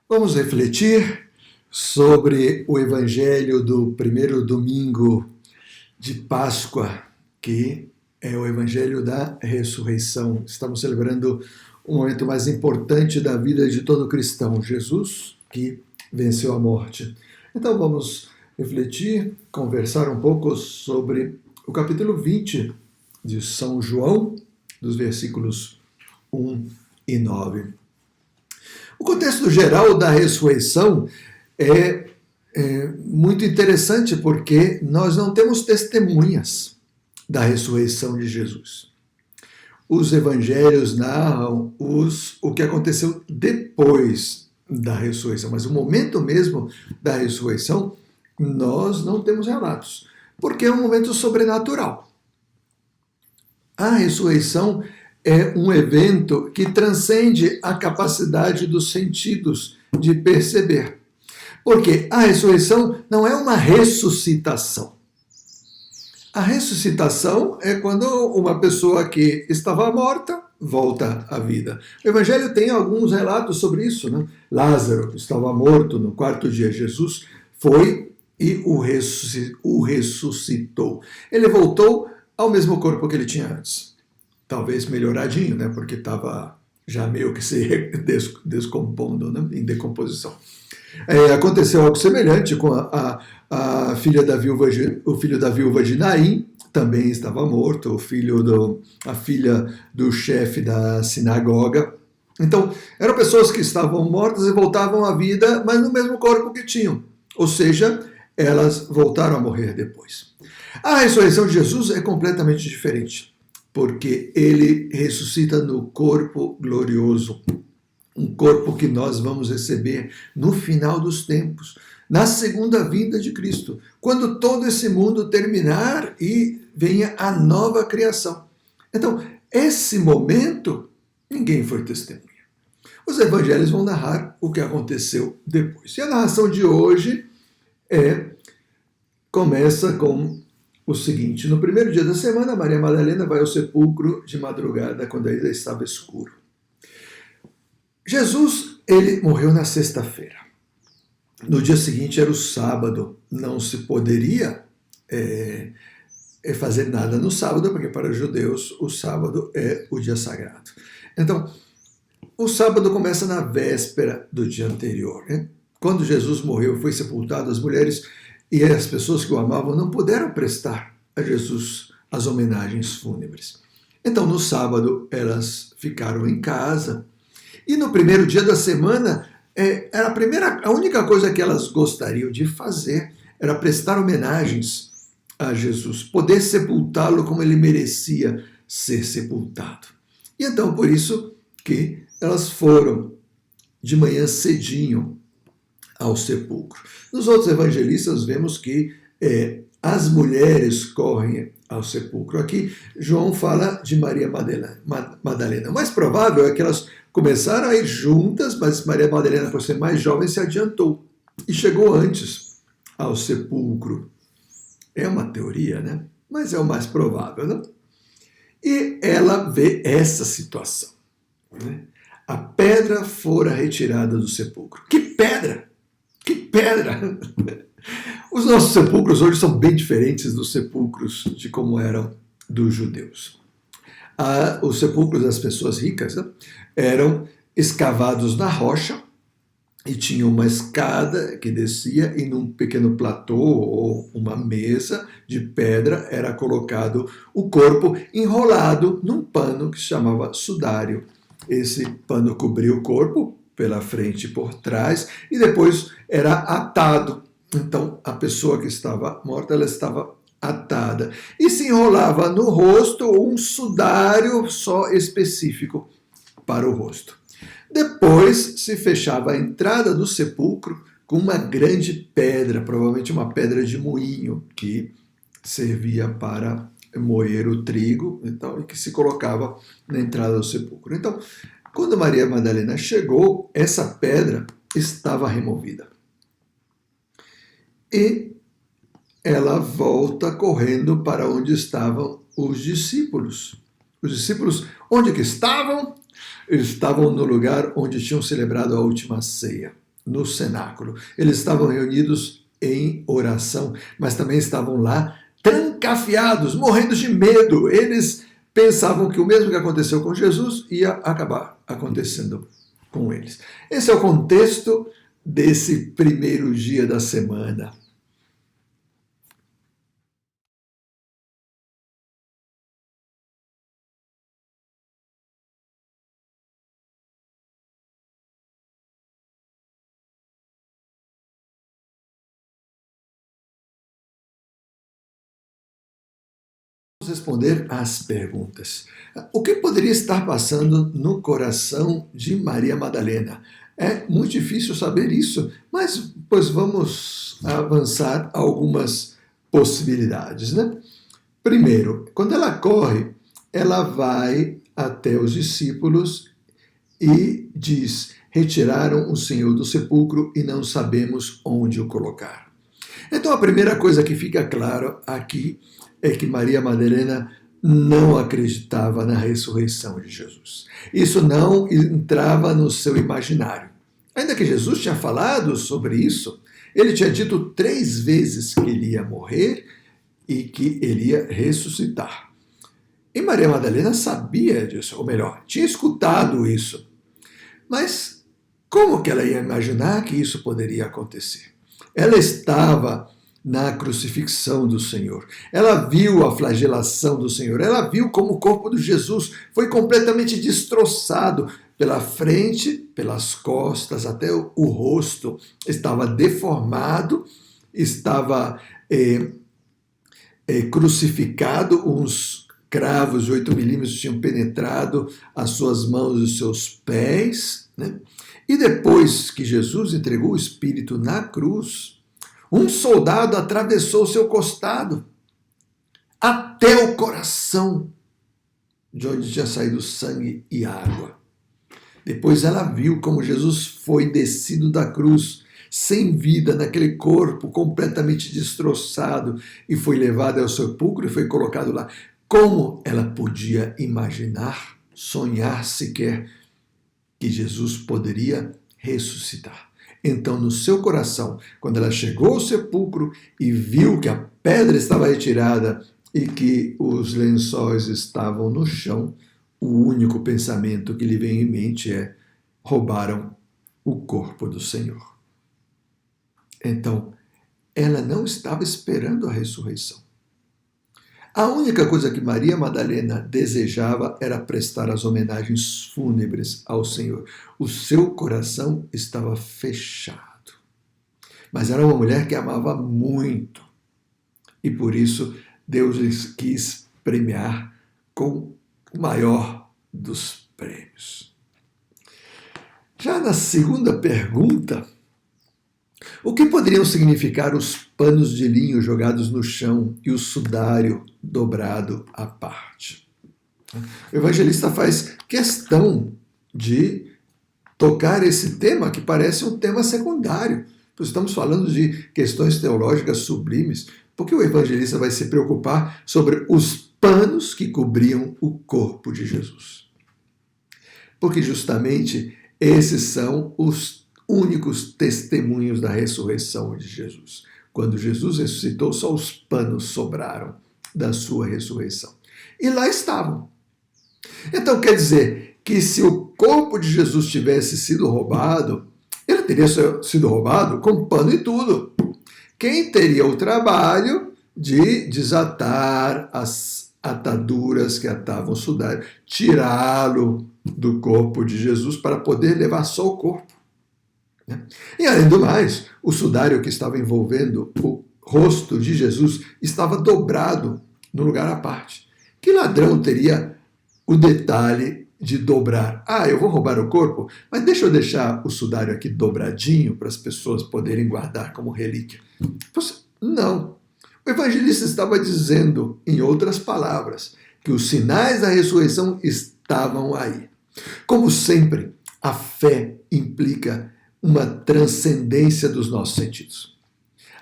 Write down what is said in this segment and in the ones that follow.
Vamos refletir sobre o Evangelho do primeiro domingo de Páscoa, que é o Evangelho da ressurreição. Estamos celebrando o momento mais importante da vida de todo cristão, Jesus, que venceu a morte. Então vamos refletir, conversar um pouco sobre o capítulo 20 de São João, dos versículos 1 e 9. O contexto geral da ressurreição é muito interessante porque nós não temos testemunhas da ressurreição de Jesus. Os evangelhos narram o que aconteceu depois da ressurreição, mas o momento mesmo da ressurreição nós não temos relatos, porque é um momento sobrenatural. A ressurreição é um evento que transcende a capacidade dos sentidos de perceber. Porque a ressurreição não é uma ressuscitação. A ressuscitação é quando uma pessoa que estava morta volta à vida. O Evangelho tem alguns relatos sobre isso, né? Lázaro estava morto no quarto dia. Jesus foi e o ressuscitou. Ele voltou ao mesmo corpo que ele tinha antes. Talvez melhoradinho, né? Porque estava já meio que se descompondo, né? Em decomposição. Aconteceu algo semelhante com a filha da viúva, o filho da viúva de Naim, também estava morto, a filha do chefe da sinagoga. Então, eram pessoas que estavam mortas e voltavam à vida, mas no mesmo corpo que tinham. Ou seja, elas voltaram a morrer depois. A ressurreição de Jesus é completamente diferente, porque ele ressuscita no corpo glorioso, um corpo que nós vamos receber no final dos tempos, na segunda vinda de Cristo, quando todo esse mundo terminar e venha a nova criação. Então, esse momento, ninguém foi testemunha. Os evangelhos vão narrar o que aconteceu depois. E a narração de hoje começa com o seguinte: no primeiro dia da semana, Maria Madalena vai ao sepulcro de madrugada, quando ainda estava escuro. Jesus, ele morreu na sexta-feira. No dia seguinte era o sábado. Não se poderia fazer nada no sábado, porque para os judeus o sábado é o dia sagrado. Então, o sábado começa na véspera do dia anterior, né? Quando Jesus morreu, foi sepultado, as mulheres e as pessoas que o amavam não puderam prestar a Jesus as homenagens fúnebres. Então, no sábado, elas ficaram em casa. E no primeiro dia da semana, era a única coisa que elas gostariam de fazer era prestar homenagens a Jesus, poder sepultá-lo como ele merecia ser sepultado. E então, por isso que elas foram de manhã cedinho ao sepulcro. Nos outros evangelistas vemos que as mulheres correm ao sepulcro. Aqui João fala de Maria Madalena. O mais provável é que elas começaram a ir juntas, mas Maria Madalena, por ser mais jovem, se adiantou e chegou antes ao sepulcro. É uma teoria, né? Mas é o mais provável, né? E ela vê essa situação, né? A pedra fora retirada do sepulcro. Que pedra! Que pedra! Os nossos sepulcros hoje são bem diferentes dos sepulcros de como eram dos judeus. Os sepulcros das pessoas ricas, né, eram escavados na rocha e tinha uma escada que descia e num pequeno platô ou uma mesa de pedra era colocado o corpo enrolado num pano que se chamava sudário. Esse pano cobria o corpo pela frente e por trás e depois era atado. Então a pessoa que estava morta, ela estava atada. E se enrolava no rosto um sudário só específico para o rosto. Depois se fechava a entrada do sepulcro com uma grande pedra, provavelmente uma pedra de moinho, que servia para moer o trigo, então, e que se colocava na entrada do sepulcro. Então, quando Maria Madalena chegou, essa pedra estava removida. E ela volta correndo para onde estavam os discípulos. Os discípulos, onde que estavam? Eles estavam no lugar onde tinham celebrado a última ceia. no cenáculo. Eles estavam reunidos em oração, mas também estavam lá trancafiados, morrendo de medo. Eles pensavam que o mesmo que aconteceu com Jesus ia acabar acontecendo com eles. Esse é o contexto desse primeiro dia da semana. Vamos responder às perguntas. O que poderia estar passando no coração de Maria Madalena? É muito difícil saber isso, mas pois vamos avançar algumas possibilidades, né? Primeiro, quando ela corre, ela vai até os discípulos e diz: retiraram o Senhor do sepulcro e não sabemos onde o colocar. Então a primeira coisa que fica claro aqui é que Maria Madalena não acreditava na ressurreição de Jesus. Isso não entrava no seu imaginário. Ainda que Jesus tinha falado sobre isso, ele tinha dito 3 vezes que ele ia morrer e que ele ia ressuscitar. E Maria Madalena sabia disso, ou melhor, tinha escutado isso. Mas como que ela ia imaginar que isso poderia acontecer? Ela estava na crucifixão do Senhor. Ela viu a flagelação do Senhor. Ela viu como o corpo de Jesus foi completamente destroçado pela frente, pelas costas, até o rosto estava deformado, estava crucificado, uns cravos de 8 milímetros tinham penetrado as suas mãos e os seus pés, né? E depois que Jesus entregou o Espírito na cruz, um soldado atravessou seu costado até o coração, de onde tinha saído sangue e água. Depois ela viu como Jesus foi descido da cruz, sem vida, naquele corpo completamente destroçado, e foi levado ao sepulcro e foi colocado lá. Como ela podia imaginar, sonhar sequer, que Jesus poderia ressuscitar? Então, no seu coração, quando ela chegou ao sepulcro e viu que a pedra estava retirada e que os lençóis estavam no chão, o único pensamento que lhe vem em mente é: roubaram o corpo do Senhor. Então, ela não estava esperando a ressurreição. A única coisa que Maria Madalena desejava era prestar as homenagens fúnebres ao Senhor. O seu coração estava fechado. Mas era uma mulher que amava muito. E por isso Deus lhes quis premiar com o maior dos prêmios. Já na segunda pergunta, o que poderiam significar os panos de linho jogados no chão e o sudário dobrado à parte? O evangelista faz questão de tocar esse tema, que parece um tema secundário. Estamos falando de questões teológicas sublimes, porque o evangelista vai se preocupar sobre os panos que cobriam o corpo de Jesus. Porque justamente esses são os únicos testemunhos da ressurreição de Jesus. Quando Jesus ressuscitou, só os panos sobraram da sua ressurreição. E lá estavam. Então quer dizer que se o corpo de Jesus tivesse sido roubado, ele teria sido roubado com pano e tudo. Quem teria o trabalho de desatar as ataduras que atavam o sudário, tirá-lo do corpo de Jesus para poder levar só o corpo. E além do mais, o sudário que estava envolvendo o rosto de Jesus estava dobrado no lugar à parte. Que ladrão teria o detalhe de dobrar? Eu vou roubar o corpo, mas deixa eu deixar o sudário aqui dobradinho para as pessoas poderem guardar como relíquia. Não. O evangelista estava dizendo, em outras palavras, que os sinais da ressurreição estavam aí. Como sempre, a fé implica uma transcendência dos nossos sentidos.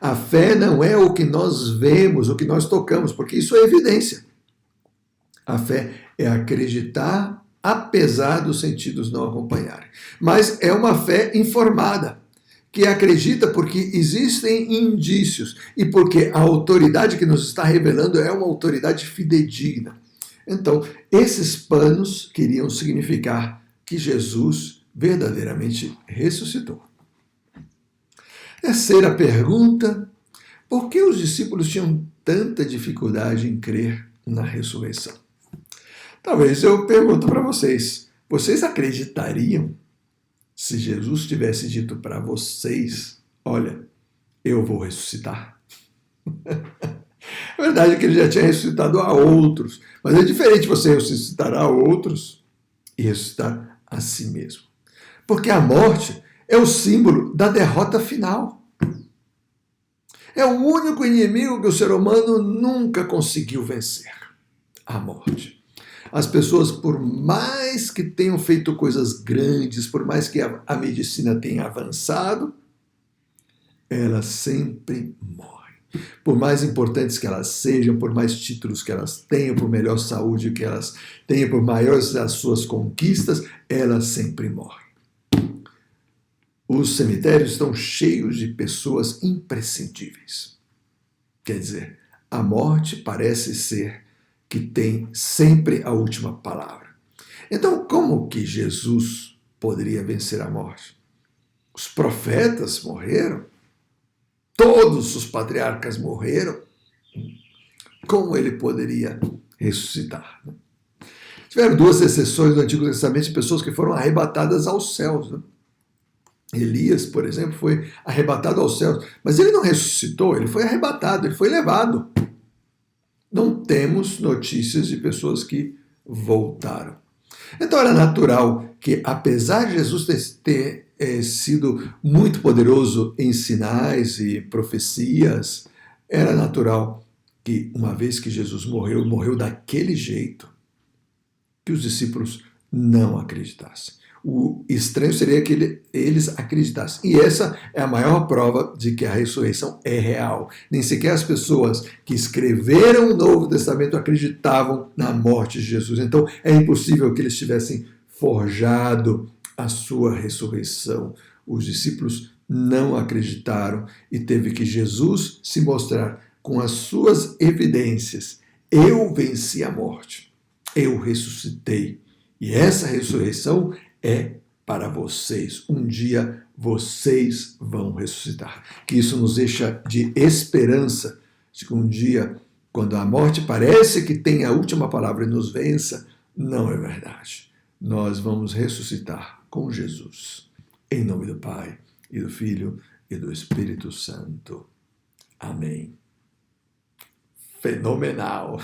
A fé não é o que nós vemos, o que nós tocamos, porque isso é evidência. A fé é acreditar apesar dos sentidos não acompanharem. Mas é uma fé informada. que acredita porque existem indícios e porque a autoridade que nos está revelando é uma autoridade fidedigna. Então, esses panos queriam significar que Jesus verdadeiramente ressuscitou. Terceira pergunta: por que os discípulos tinham tanta dificuldade em crer na ressurreição? Talvez eu pergunto para vocês: vocês acreditariam se Jesus tivesse dito para vocês, olha, eu vou ressuscitar? É verdade que ele já tinha ressuscitado a outros, mas é diferente você ressuscitar a outros e ressuscitar a si mesmo. Porque a morte é o símbolo da derrota final. É o único inimigo que o ser humano nunca conseguiu vencer, a morte. As pessoas, por mais que tenham feito coisas grandes, por mais que a medicina tenha avançado, elas sempre morrem. Por mais importantes que elas sejam, por mais títulos que elas tenham, por melhor saúde que elas tenham, por maiores as suas conquistas, elas sempre morrem. Os cemitérios estão cheios de pessoas imprescindíveis. Quer dizer, a morte parece ser que tem sempre a última palavra. Então, como que Jesus poderia vencer a morte? Os profetas morreram? Todos os patriarcas morreram? Como ele poderia ressuscitar? Tiveram duas exceções no Antigo Testamento de pessoas que foram arrebatadas aos céus. Elias, por exemplo, foi arrebatado aos céus, mas ele não ressuscitou, ele foi arrebatado, ele foi levado. Não temos notícias de pessoas que voltaram. Então era natural que, apesar de Jesus ter sido muito poderoso em sinais e profecias, era natural que, uma vez que Jesus morreu daquele jeito, que os discípulos não acreditassem. O estranho seria que eles acreditassem. E essa é a maior prova de que a ressurreição é real. Nem sequer as pessoas que escreveram o Novo Testamento acreditavam na morte de Jesus. Então é impossível que eles tivessem forjado a sua ressurreição. Os discípulos não acreditaram e teve que Jesus se mostrar com as suas evidências. Eu venci a morte. Eu ressuscitei. E essa ressurreição é para vocês. Um dia vocês vão ressuscitar. Que isso nos deixa de esperança de que um dia, quando a morte parece que tem a última palavra e nos vença, não é verdade. Nós vamos ressuscitar com Jesus. Em nome do Pai, e do Filho, e do Espírito Santo. Amém. Fenomenal!